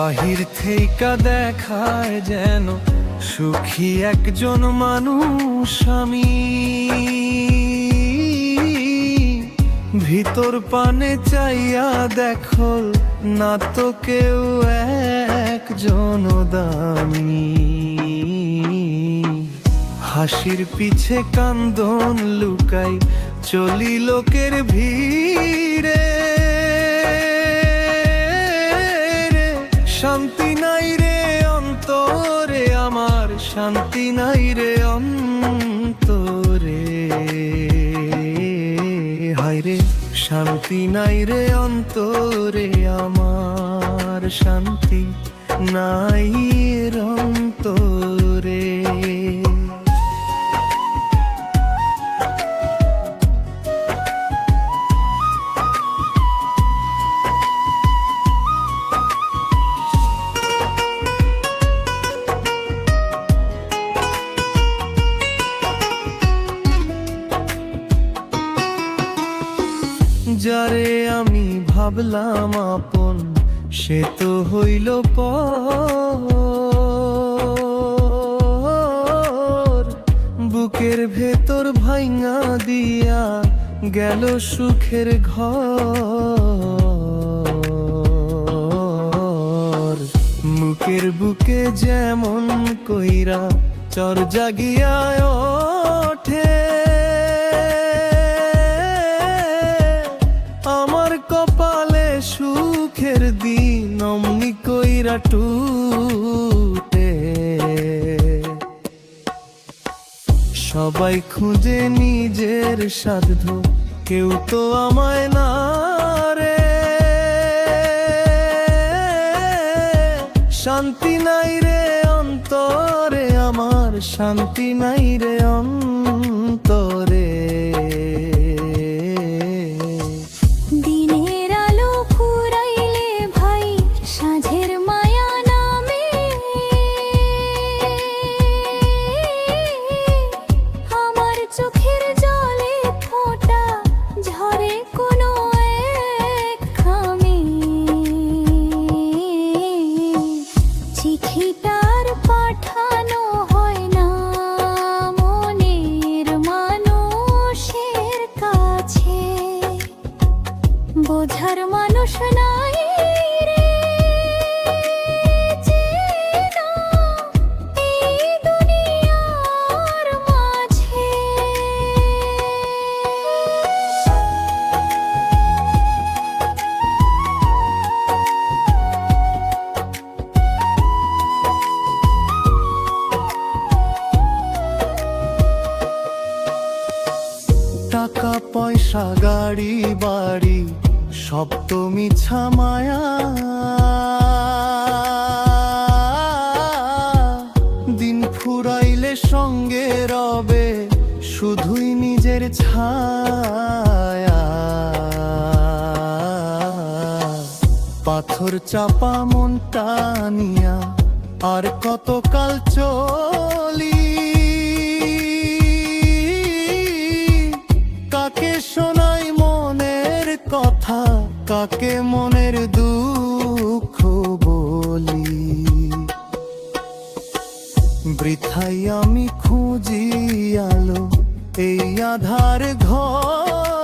বাহির থেইকা দেখায় যেন সুখী একজন মানুষ আমি, ভিতর পানে চাইয়া দেখো না তো কেউ একজন দামি। হাসির পিছে কান্দন লুকাই চলি লোকের ভিড়ে, শান্তি নাই রে অন্তরে আমার, শান্তি নাই রে অন্তরে। হায় রে শান্তি নাই রে অন্তরে আমার, শান্তি নাই রে অন্তরে। যারে আমি ভাবলাম আপন সে তো হইল পর, বুকের ভেতর ভাঙা দিয়া গেল সুখের ঘর। মুখের বুকে যেমন কইরা চর জাগিয়া ওঠে, আমার কপালে সুখের দিন অমনি কইরা টুটে। সবাই খুঁজে নিজের সাধ্য, কেউ তো আমায় না রে। শান্তি নাই রে অন্তরে আমার, শান্তি নাই রে অন্তরে। চিঠিটার পাঠানো হয় না মনের মানুষের কাছে, বোঝার মানুষ নাই রে চেনা এই দুনিয়ার মাঝে। টাকা পয়সা গাড়ি বাড়ি সব তো মিছা মায়া, দিন ফুরাইলে সঙ্গে রবে শুধুই নিজের ছায়া। পাথর চাপা মনটা নিয়া আর কতকাল চলি, কাকে শোনাই মনের কথা, কাকে মনের দুঃখ বলি। বৃথাই আমি খুঁজি আলো এই আধার ঘর।